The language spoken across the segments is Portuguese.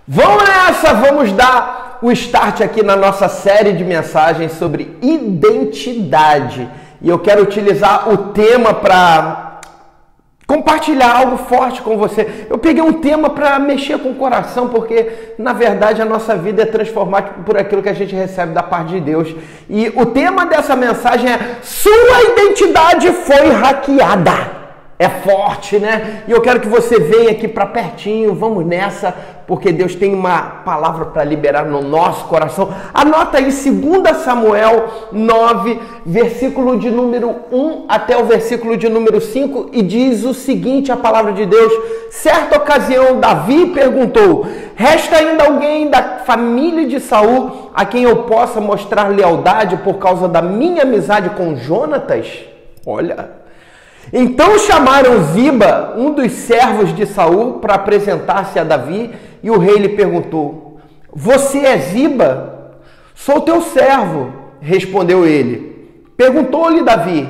Vamos nessa, vamos dar o start aqui na nossa série de mensagens sobre identidade. E eu quero utilizar o tema para compartilhar algo forte com você. Eu peguei um tema para mexer com o coração, porque na verdade a nossa vida é transformada por aquilo que a gente recebe da parte de Deus. E o tema dessa mensagem é: sua identidade foi hackeada. É forte, né? E eu quero que você venha aqui para pertinho, vamos nessa, porque Deus tem uma palavra para liberar no nosso coração. Anota aí 2 Samuel 9, versículo de número 1 até o versículo de número 5, e diz o seguinte, a palavra de Deus: certa ocasião Davi perguntou: resta ainda alguém da família de Saul a quem eu possa mostrar lealdade por causa da minha amizade com Jonatas? Olha... Então chamaram Ziba, um dos servos de Saul, para apresentar-se a Davi, e o rei lhe perguntou: você é Ziba? Sou teu servo, respondeu ele. Perguntou-lhe Davi: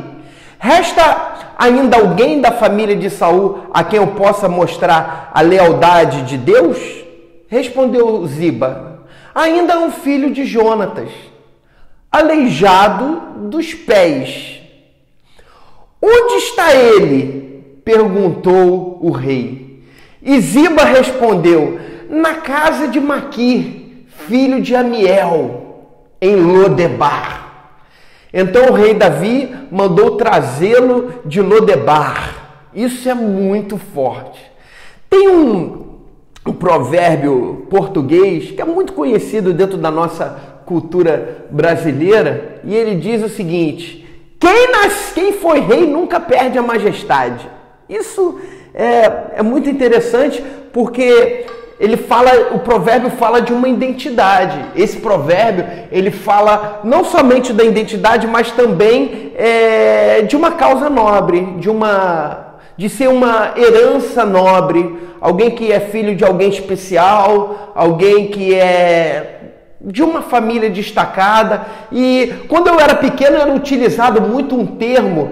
resta ainda alguém da família de Saul a quem eu possa mostrar a lealdade de Deus? Respondeu Ziba: ainda um filho de Jonatas, aleijado dos pés. Onde está ele? Perguntou o rei. E Ziba respondeu: na casa de Maquir, filho de Amiel, em Lodebar. Então o rei Davi mandou trazê-lo de Lodebar. Isso é muito forte. Tem um provérbio português que é muito conhecido dentro da nossa cultura brasileira, e ele diz o seguinte: quem foi rei nunca perde a majestade. Isso é muito interessante, porque o provérbio fala de uma identidade. Esse provérbio, ele fala não somente da identidade, mas também de uma causa nobre, de ser uma herança nobre, alguém que é filho de alguém especial, alguém que é de uma família destacada. E quando eu era pequeno era utilizado muito um termo,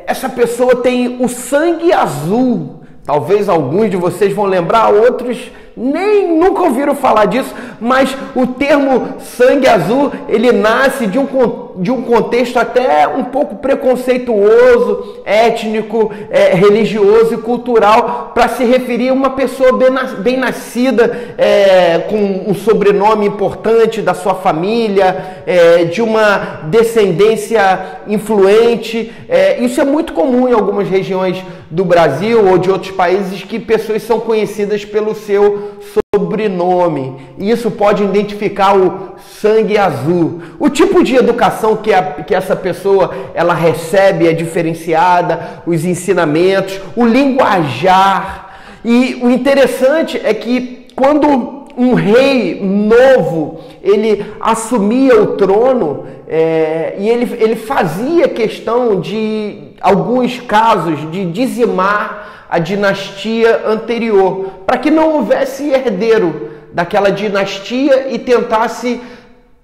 essa pessoa tem o sangue azul. Talvez alguns de vocês vão lembrar, outros nunca ouviram falar disso, mas o termo sangue azul, ele nasce de um contexto até um pouco preconceituoso, étnico, religioso e cultural, para se referir a uma pessoa bem nascida, com um sobrenome importante da sua família, de uma descendência influente. Isso é muito comum em algumas regiões do Brasil ou de outros países, que pessoas são conhecidas pelo seu sobrenome. E isso pode identificar o sangue azul. O tipo de educação que essa pessoa ela recebe é diferenciada, os ensinamentos, o linguajar. E o interessante é que quando um rei novo ele assumia o trono, e ele fazia questão de, alguns casos, de dizimar a dinastia anterior, para que não houvesse herdeiro daquela dinastia e tentasse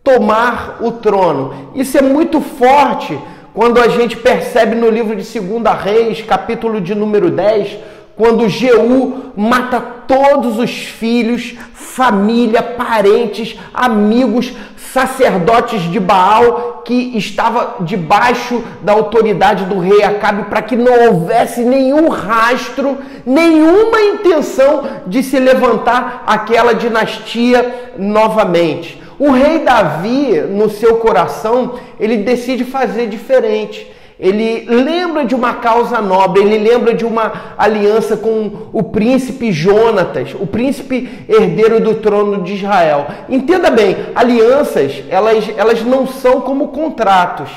tomar o trono. Isso é muito forte quando a gente percebe no livro de 2 Reis, capítulo de número 10, quando Jeú mata todos os filhos, família, parentes, amigos, sacerdotes de Baal que estava debaixo da autoridade do rei Acabe, para que não houvesse nenhum rastro, nenhuma intenção de se levantar aquela dinastia novamente. O rei Davi, no seu coração, ele decide fazer diferente. Ele lembra de uma causa nobre, ele lembra de uma aliança com o príncipe Jonatas, o príncipe herdeiro do trono de Israel. Entenda bem, alianças, elas não são como contratos.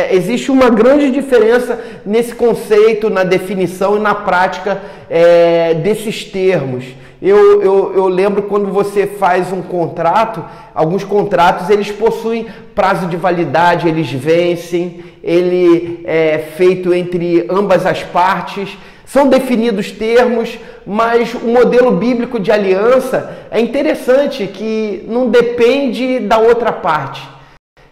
Existe uma grande diferença nesse conceito, na definição e na prática desses termos. Eu lembro quando você faz um contrato, alguns contratos eles possuem prazo de validade, eles vencem, ele é feito entre ambas as partes, são definidos termos, mas o modelo bíblico de aliança é interessante, que não depende da outra parte.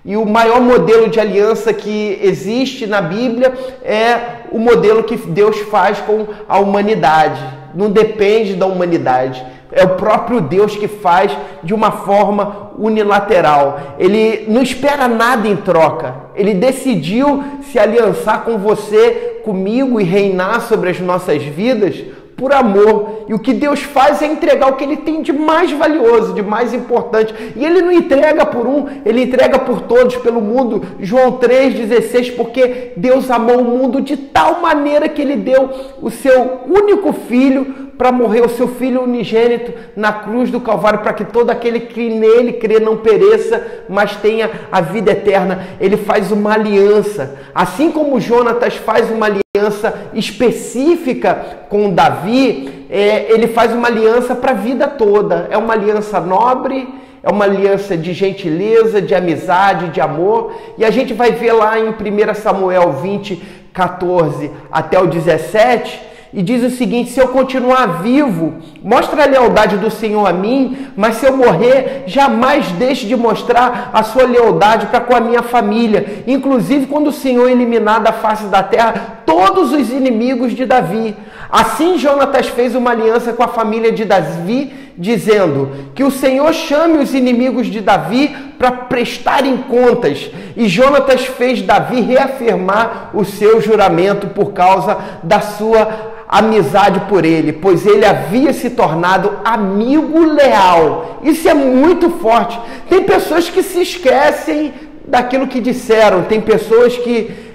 E o maior modelo de aliança que existe na Bíblia é o modelo que Deus faz com a humanidade. Não depende da humanidade. É o próprio Deus que faz de uma forma unilateral. Ele não espera nada em troca. Ele decidiu se aliançar com você, comigo e reinar sobre as nossas vidas por amor. E o que Deus faz é entregar o que Ele tem de mais valioso, de mais importante. E Ele não entrega por um, Ele entrega por todos, pelo mundo. João 3,16, porque Deus amou o mundo de tal maneira que Ele deu o seu único Filho para morrer, o seu Filho unigênito na cruz do Calvário, para que todo aquele que nele crê não pereça, mas tenha a vida eterna. Ele faz uma aliança, assim como Jonatas faz uma aliança específica com Davi, ele faz uma aliança para a vida toda. É uma aliança nobre, é uma aliança de gentileza, de amizade, de amor. E a gente vai ver lá em 1 Samuel 20, 14 até o 17, e diz o seguinte: se eu continuar vivo, mostra a lealdade do Senhor a mim, mas se eu morrer, jamais deixe de mostrar a sua lealdade para com a minha família, inclusive quando o Senhor eliminar da face da terra todos os inimigos de Davi. Assim Jonatas fez uma aliança com a família de Davi, dizendo que o Senhor chame os inimigos de Davi para prestarem contas. E Jonatas fez Davi reafirmar o seu juramento por causa da sua amizade por ele, pois ele havia se tornado amigo leal. Isso é muito forte. Tem pessoas que se esquecem daquilo que disseram, tem pessoas que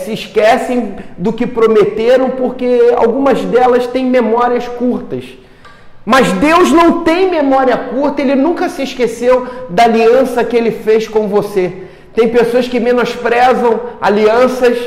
se esquecem do que prometeram, porque algumas delas têm memórias curtas. Mas Deus não tem memória curta, Ele nunca se esqueceu da aliança que Ele fez com você. Tem pessoas que menosprezam alianças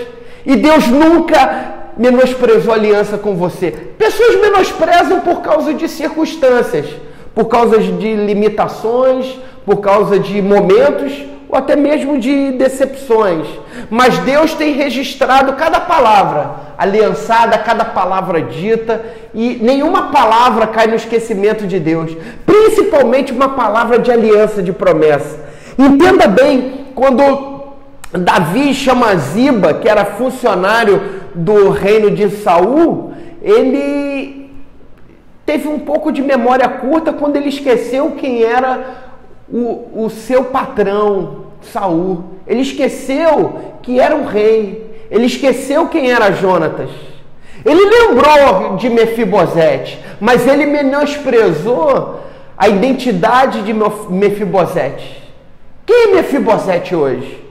e Deus nunca menosprezou a aliança com você. Pessoas menosprezam por causa de circunstâncias, por causa de limitações, por causa de momentos ou até mesmo de decepções. Mas Deus tem registrado cada palavra aliançada, cada palavra dita, e nenhuma palavra cai no esquecimento de Deus, principalmente uma palavra de aliança, de promessa. Entenda bem, quando Davi chama Ziba, que era funcionário do reino de Saul, ele teve um pouco de memória curta quando ele esqueceu quem era o seu patrão, Saul. Ele esqueceu que era um rei. Ele esqueceu quem era Jonatas. Ele lembrou de Mefibosete, mas ele menosprezou a identidade de Mefibosete. Quem é Mefibosete hoje?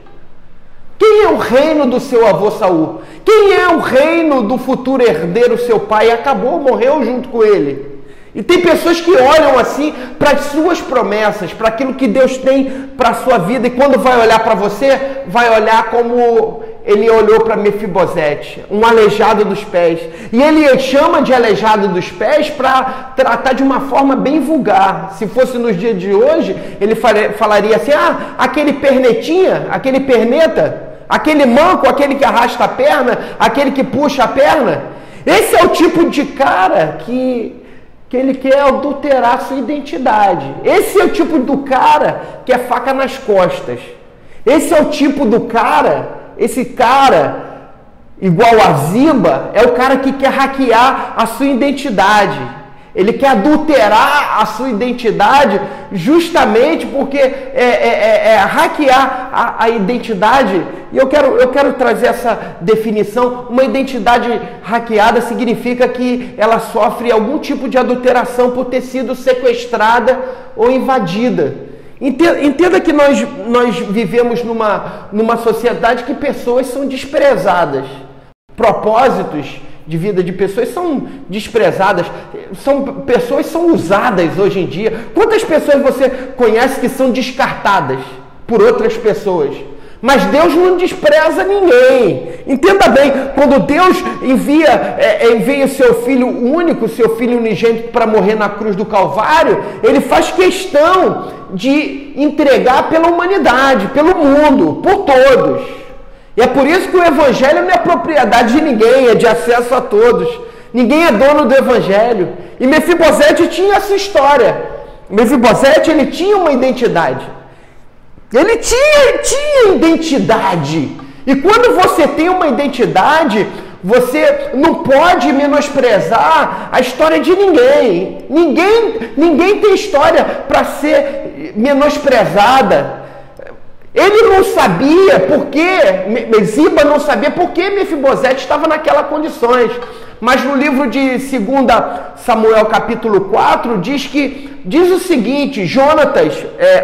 Quem é o reino do seu avô Saul? Quem é o reino do futuro herdeiro, seu pai? Acabou, morreu junto com ele. E tem pessoas que olham assim para as suas promessas, para aquilo que Deus tem para a sua vida, e quando vai olhar para você, vai olhar como ele olhou para Mefibosete, um aleijado dos pés. E ele chama de aleijado dos pés para tratar de uma forma bem vulgar. Se fosse nos dias de hoje, ele falaria assim: aquele pernetinha, aquele perneta, aquele manco, aquele que arrasta a perna, aquele que puxa a perna. Esse é o tipo de cara que ele quer adulterar sua identidade. Esse é o tipo do cara que é faca nas costas. Esse é o tipo do cara, esse cara igual a Ziba, é o cara que quer hackear a sua identidade. Ele quer adulterar a sua identidade justamente porque hackear a identidade. E eu quero trazer essa definição. Uma identidade hackeada significa que ela sofre algum tipo de adulteração por ter sido sequestrada ou invadida. Entenda que nós vivemos numa sociedade que pessoas são desprezadas. Propósitos de vida de pessoas são desprezadas, pessoas são usadas hoje em dia. Quantas pessoas você conhece que são descartadas por outras pessoas? Mas Deus não despreza ninguém. Entenda bem, quando Deus envia o seu Filho único, seu Filho unigênito para morrer na cruz do Calvário, Ele faz questão de entregar pela humanidade, pelo mundo, por todos. E é por isso que o Evangelho não é propriedade de ninguém, é de acesso a todos. Ninguém é dono do Evangelho. E Mefibosete tinha essa história. Mefibosete, ele tinha uma identidade. Ele tinha identidade. E quando você tem uma identidade, Você não pode menosprezar a história de ninguém. Ninguém tem história para ser menosprezada. Ele não sabia por que, Ziba não sabia por que Mefibosete estava naquelas condições. Mas no livro de 2 Samuel capítulo 4, diz o seguinte: Jonatas,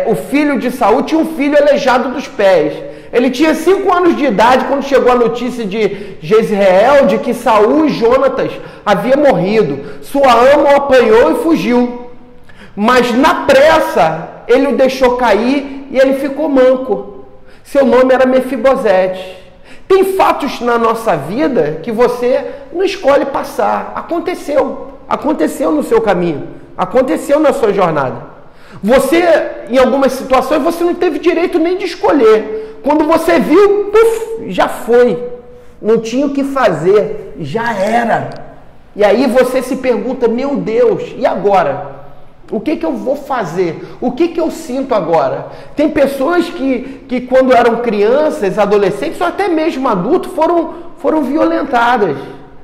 o filho de Saul, tinha um filho aleijado dos pés. Ele tinha 5 anos de idade quando chegou a notícia de Jezreel de que Saul e Jonatas haviam morrido. Sua ama o apanhou e fugiu. Mas na pressa, ele o deixou cair e ele ficou manco. Seu nome era Mefibosete. Tem fatos na nossa vida que você não escolhe passar. Aconteceu no seu caminho, aconteceu na sua jornada. Você, em algumas situações, você não teve direito nem de escolher. Quando você viu, já foi. Não tinha o que fazer, já era. E aí você se pergunta, meu Deus, e agora? O que eu vou fazer? O que eu sinto agora? Tem pessoas que quando eram crianças, adolescentes, ou até mesmo adultos, foram violentadas.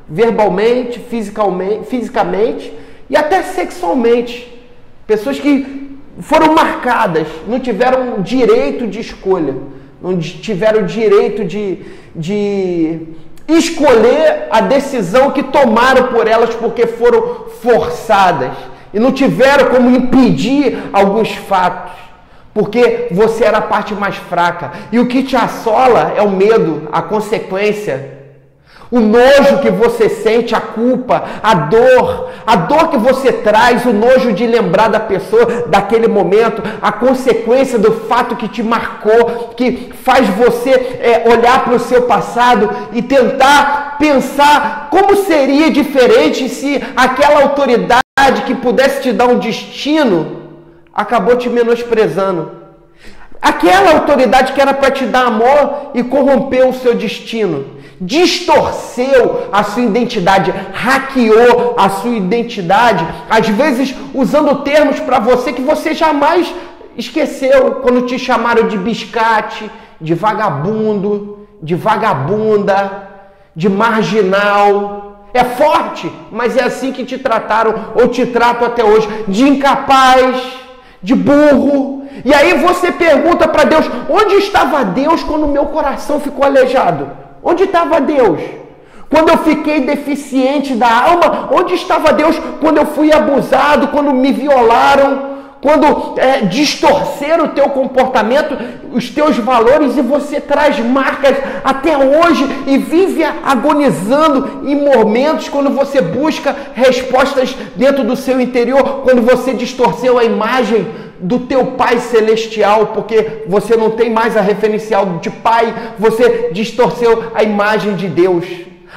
Verbalmente, fisicamente e até sexualmente. Pessoas que foram marcadas, não tiveram direito de escolha. Não tiveram direito de escolher a decisão que tomaram por elas porque foram forçadas. E não tiveram como impedir alguns fatos, porque você era a parte mais fraca. E o que te assola é o medo, a consequência, o nojo que você sente, a culpa, a dor que você traz, o nojo de lembrar da pessoa, daquele momento, a consequência do fato que te marcou, que faz você olhar para o seu passado e tentar pensar como seria diferente se aquela autoridade que pudesse te dar um destino, acabou te menosprezando. Aquela autoridade que era para te dar amor e corrompeu o seu destino, distorceu a sua identidade, hackeou a sua identidade, às vezes usando termos para você que você jamais esqueceu, quando te chamaram de biscate, de vagabundo, de vagabunda, de marginal. É forte, mas é assim que te trataram ou te tratam até hoje, de incapaz, de burro. E aí você pergunta para Deus, onde estava Deus quando o meu coração ficou aleijado? Onde estava Deus? Quando eu fiquei deficiente da alma, onde estava Deus quando eu fui abusado, quando me violaram, quando distorceram o teu comportamento, os teus valores, e você traz marcas até hoje e vive agonizando em momentos quando você busca respostas dentro do seu interior, quando você distorceu a imagem do teu Pai Celestial, porque você não tem mais a referencial de Pai, você distorceu a imagem de Deus.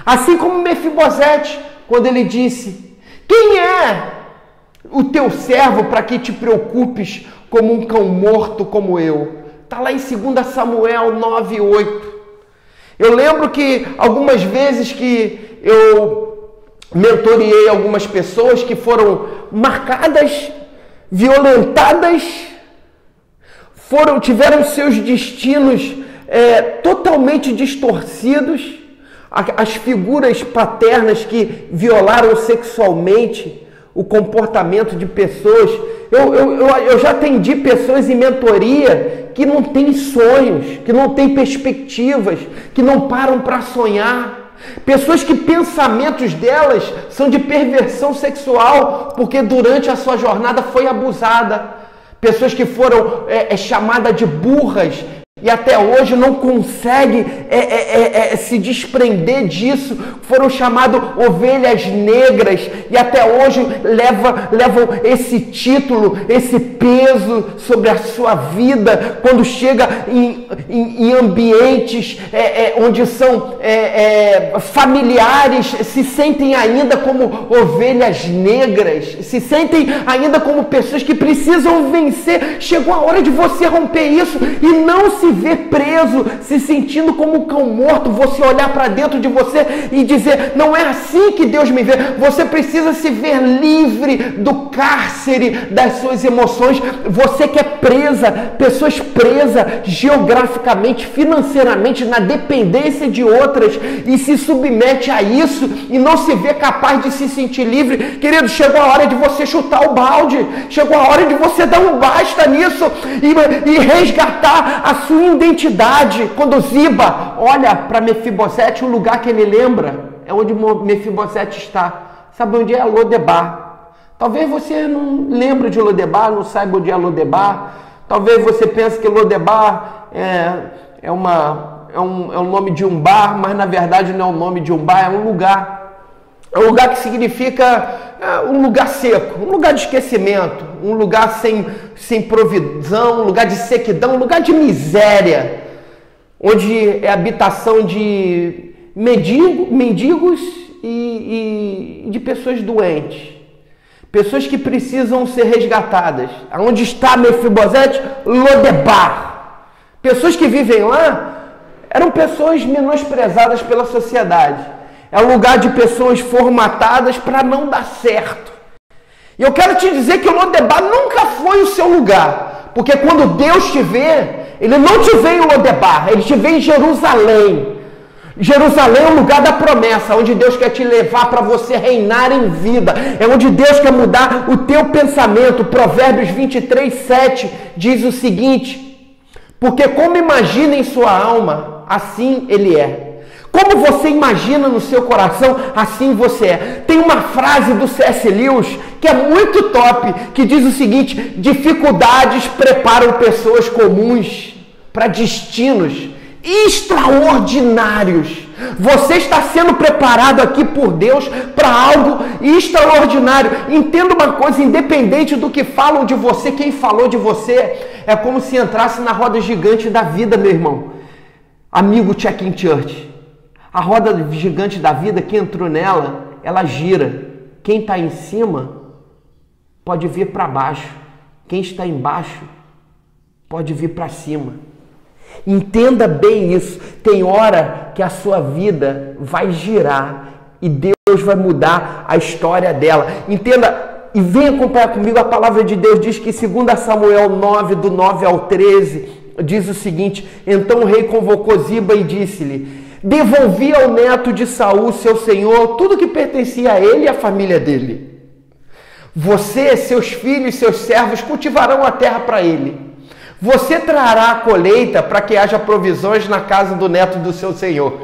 Assim como Mefibosete, quando ele disse, quem é o teu servo para que te preocupes como um cão morto como eu? Está lá em 2 Samuel 9:8. Eu lembro que algumas vezes que eu mentoreei algumas pessoas que foram marcadas, violentadas, tiveram seus destinos totalmente distorcidos, as figuras paternas que violaram sexualmente o comportamento de pessoas. Eu já atendi pessoas em mentoria que não têm sonhos, que não têm perspectivas, que não param para sonhar. Pessoas que pensamentos delas são de perversão sexual, porque durante a sua jornada foi abusada. Pessoas que foram chamadas de burras e até hoje não conseguem se desprender disso, foram chamadas ovelhas negras e até hoje levam esse título, esse peso sobre a sua vida, quando chega em ambientes onde são familiares, se sentem ainda como ovelhas negras, se sentem ainda como pessoas que precisam vencer. Chegou a hora de você romper isso e não se se ver preso, se sentindo como um cão morto, você olhar para dentro de você e dizer, não é assim que Deus me vê. Você precisa se ver livre do cárcere das suas emoções. Você que é presa, pessoas presas geograficamente, financeiramente, na dependência de outras, e se submete a isso e não se vê capaz de se sentir livre. Querido, chegou a hora de você chutar o balde, chegou a hora de você dar um basta nisso e resgatar a sua identidade. Quando Ziba olha para Mefibosete, o lugar que ele lembra é onde Mefibosete está. Sabe onde é? Lodebar. Talvez você não lembre de Lodebar, não saiba onde é Lodebar. Talvez você pense que Lodebar é o nome de um bar, mas na verdade não é o nome de um bar, é um lugar. É um lugar que significa um lugar seco, um lugar de esquecimento, um lugar sem provisão, um lugar de sequidão, um lugar de miséria, onde é habitação de mendigos e de pessoas doentes, pessoas que precisam ser resgatadas. Onde está Mefibosete? Lodebar. Pessoas que vivem lá eram pessoas menosprezadas pela sociedade. É um lugar de pessoas formatadas para não dar certo. E eu quero te dizer que o Lodebar nunca foi o seu lugar. Porque quando Deus te vê, Ele não te vê em Lodebar, Ele te vê em Jerusalém. Jerusalém é o lugar da promessa, onde Deus quer te levar para você reinar em vida. É onde Deus quer mudar o teu pensamento. Provérbios 23:7 diz o seguinte: porque como imagina em sua alma, assim ele é. Como você imagina no seu coração, assim você é. Tem uma frase do C.S. Lewis que é muito top, que diz o seguinte: dificuldades preparam pessoas comuns para destinos extraordinários. Você está sendo preparado aqui por Deus para algo extraordinário. Entenda uma coisa, independente do que falam de você, quem falou de você, é como se entrasse na roda gigante da vida, meu irmão. Amigo Check-in Church. A roda gigante da vida, quem entrou nela, ela gira. Quem está em cima pode vir para baixo. Quem está embaixo pode vir para cima. Entenda bem isso. Tem hora que a sua vida vai girar e Deus vai mudar a história dela. Entenda e venha acompanhar comigo. A palavra de Deus diz que 2 Samuel 9, do 9 ao 13, diz o seguinte: então o rei convocou Ziba e disse-lhe: devolvi ao neto de Saul, seu senhor, tudo que pertencia a ele e à família dele. Você, seus filhos e seus servos cultivarão a terra para ele. Você trará a colheita para que haja provisões na casa do neto do seu senhor.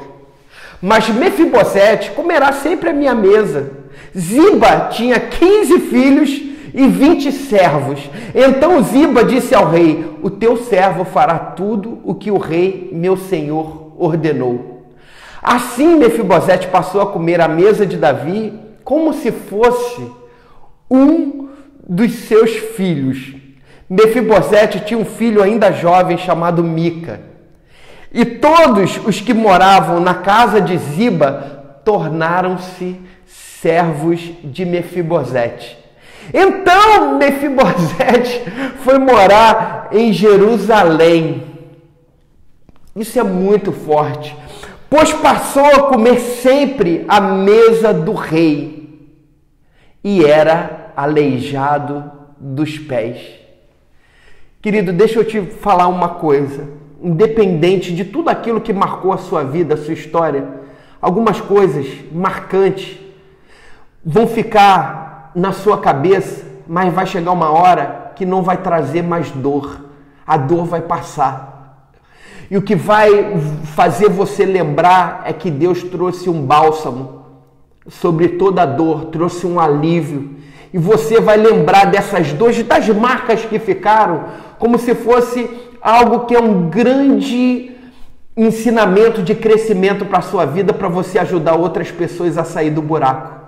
Mas Mefibosete comerá sempre à minha mesa. Ziba tinha 15 filhos e 20 servos. Então Ziba disse ao rei: o teu servo fará tudo o que o rei, meu senhor, ordenou. Assim Mefibosete passou a comer à mesa de Davi como se fosse um dos seus filhos. Mefibosete tinha um filho ainda jovem chamado Mica. E todos os que moravam na casa de Ziba tornaram-se servos de Mefibosete. Então Mefibosete foi morar em Jerusalém. Isso é muito forte. Pois passou a comer sempre à mesa do rei e era aleijado dos pés. Querido, deixa eu te falar uma coisa. Independente de tudo aquilo que marcou a sua vida, a sua história, algumas coisas marcantes vão ficar na sua cabeça, mas vai chegar uma hora que não vai trazer mais dor. A dor vai passar. E o que vai fazer você lembrar é que Deus trouxe um bálsamo sobre toda a dor, trouxe um alívio. E você vai lembrar dessas dores, das marcas que ficaram, como se fosse algo que é um grande ensinamento de crescimento para a sua vida, para você ajudar outras pessoas a sair do buraco.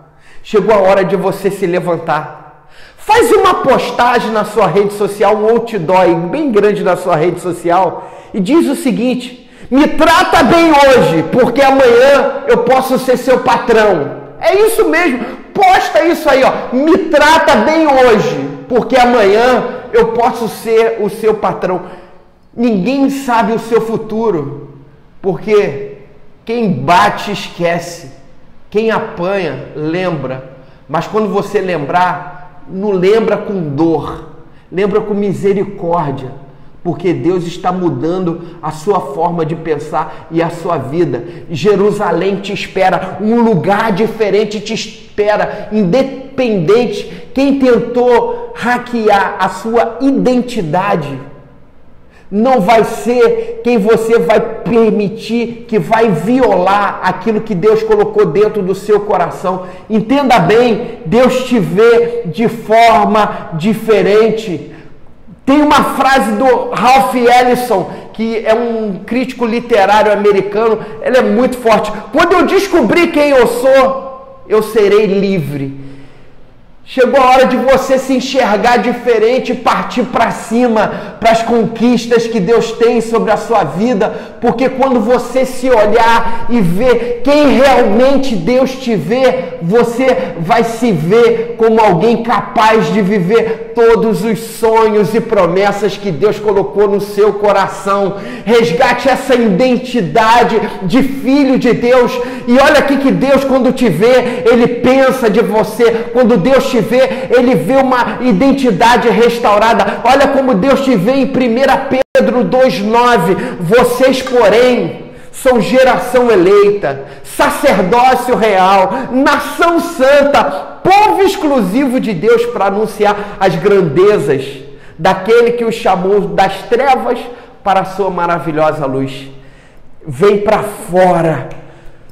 Chegou a hora de você se levantar. Faz uma postagem na sua rede social, um outdoor bem grande na sua rede social, e diz o seguinte: me trata bem hoje, porque amanhã eu posso ser seu patrão. É isso mesmo, posta isso aí, ó. Me trata bem hoje, porque amanhã eu posso ser o seu patrão. Ninguém sabe o seu futuro, porque quem bate esquece, quem apanha lembra. Mas quando você lembrar, não lembra com dor, lembra com misericórdia, porque Deus está mudando a sua forma de pensar e a sua vida. Jerusalém te espera, um lugar diferente te espera, independente. Quem tentou hackear a sua identidade não vai ser quem você vai permitir que vai violar aquilo que Deus colocou dentro do seu coração. Entenda bem, Deus te vê de forma diferente. Tem uma frase do Ralph Ellison, que é um crítico literário americano, ela é muito forte. Quando eu descobrir quem eu sou, eu serei livre. Chegou a hora de você se enxergar diferente e partir para cima, para as conquistas que Deus tem sobre a sua vida, porque quando você se olhar e ver quem realmente Deus te vê, você vai se ver como alguém capaz de viver todos os sonhos e promessas que Deus colocou no seu coração. Resgate essa identidade de filho de Deus, e olha aqui que Deus, quando te vê, Ele pensa de você. Quando Deus te vê, Ele vê uma identidade restaurada. Olha como Deus te vê em 1 Pedro 2,9. Vocês, porém, são geração eleita, sacerdócio real, nação santa, povo exclusivo de Deus, para anunciar as grandezas daquele que os chamou das trevas para a sua maravilhosa luz. Vem para fora.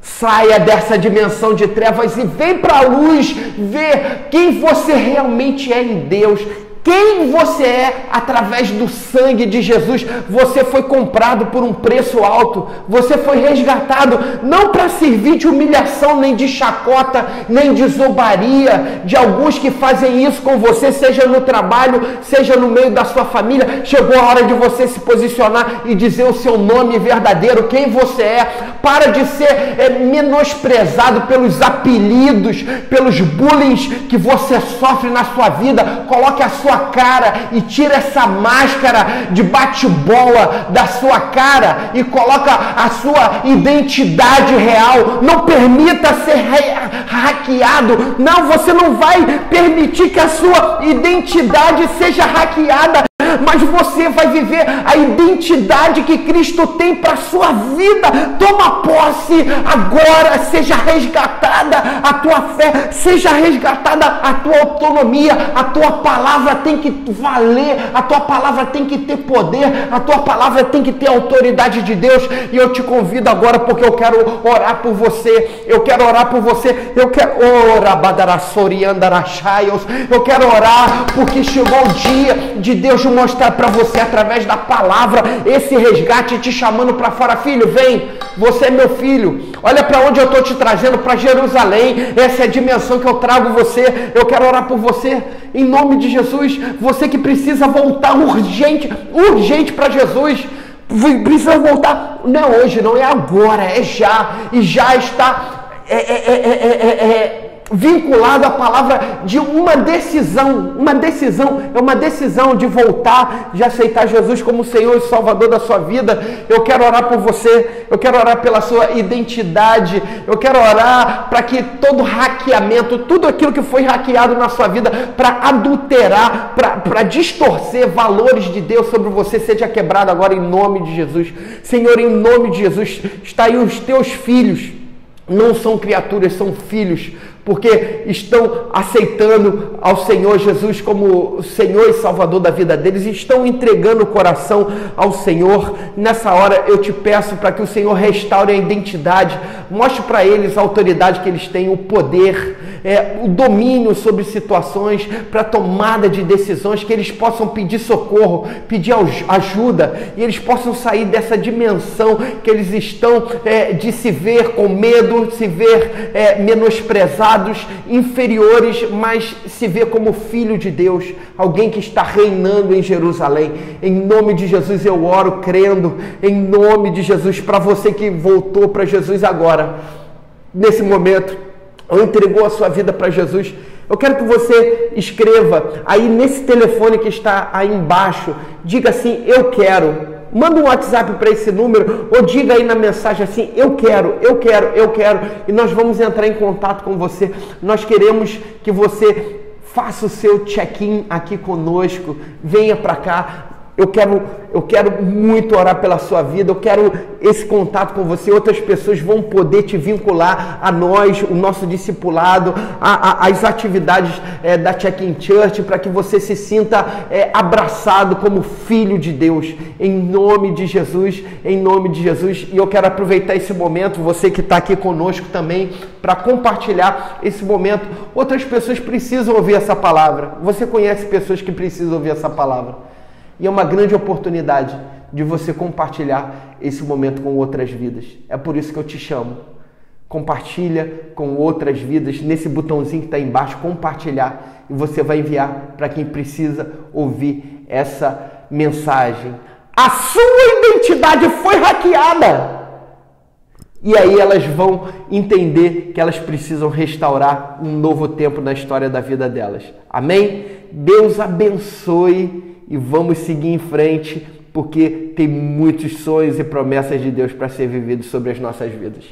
Saia dessa dimensão de trevas e vem para a luz, ver quem você realmente é em Deus, quem você é através do sangue de Jesus. Você foi comprado por um preço alto, você foi resgatado, não para servir de humilhação, nem de chacota, nem de zombaria de alguns que fazem isso com você, seja no trabalho, seja no meio da sua família. Chegou a hora de você se posicionar e dizer o seu nome verdadeiro, quem você é. Para de ser menosprezado pelos apelidos, pelos bullying que você sofre na sua vida. Coloque a sua cara e tira essa máscara de bate-bola da sua cara e coloca a sua identidade real. Não permita ser hackeado. Não, você não vai permitir que a sua identidade seja hackeada, mas você vai viver a identidade que Cristo tem para a sua vida. Toma posse agora, seja resgatada a tua fé, seja resgatada a tua autonomia. A tua palavra tem que valer, a tua palavra tem que ter poder, a tua palavra tem que ter autoridade de Deus. E eu te convido agora, porque eu quero orar por você, eu quero orar por você, eu quero eu quero orar porque chegou o dia de Deus mostrar para você através da palavra esse resgate, te chamando para fora. Filho, vem, você é meu filho, olha para onde eu estou te trazendo, para Jerusalém. Essa é a dimensão que eu trago você. Eu quero orar por você em nome de Jesus. Você que precisa voltar urgente para Jesus, precisa voltar, não é hoje, não é agora, é já, e já está vinculado à palavra de uma decisão, é uma decisão de voltar, de aceitar Jesus como Senhor e Salvador da sua vida. Eu quero orar por você, eu quero orar pela sua identidade, eu quero orar para que todo hackeamento, tudo aquilo que foi hackeado na sua vida, para adulterar, para distorcer valores de Deus sobre você, seja quebrado agora em nome de Jesus. Senhor, em nome de Jesus, está aí os teus filhos, não são criaturas, são filhos, porque estão aceitando ao Senhor Jesus como Senhor e Salvador da vida deles, estão entregando o coração ao Senhor. Nessa hora eu te peço para que o Senhor restaure a identidade, mostre para eles a autoridade que eles têm, o poder, o domínio sobre situações, para tomada de decisões, que eles possam pedir socorro, pedir ajuda, e eles possam sair dessa dimensão que eles estão de se ver com medo, se ver menosprezados, inferiores, mas se vê como filho de Deus, alguém que está reinando em Jerusalém. Em nome de Jesus eu oro crendo, em nome de Jesus, para você que voltou para Jesus agora, nesse momento, ou entregou a sua vida para Jesus. Eu quero que você escreva aí nesse telefone que está aí embaixo, diga assim: eu quero Manda um WhatsApp para esse número ou diga aí na mensagem assim, eu quero, e nós vamos entrar em contato com você. Nós queremos que você faça o seu check-in aqui conosco, venha para cá. Eu quero muito orar pela sua vida, eu quero esse contato com você. Outras pessoas vão poder te vincular a nós, o nosso discipulado, as atividades da Check-in Church, para que você se sinta abraçado como filho de Deus, em nome de Jesus, em nome de Jesus. E eu quero aproveitar esse momento, você que está aqui conosco também, para compartilhar esse momento. Outras pessoas precisam ouvir essa palavra. Você conhece pessoas que precisam ouvir essa palavra. E é uma grande oportunidade de você compartilhar esse momento com outras vidas. É por isso que eu te chamo. Compartilha com outras vidas, nesse botãozinho que está embaixo, compartilhar. E você vai enviar para quem precisa ouvir essa mensagem. A sua identidade foi hackeada. E aí elas vão entender que elas precisam restaurar um novo tempo na história da vida delas. Amém? Deus abençoe. E vamos seguir em frente, porque tem muitos sonhos e promessas de Deus para ser vividos sobre as nossas vidas.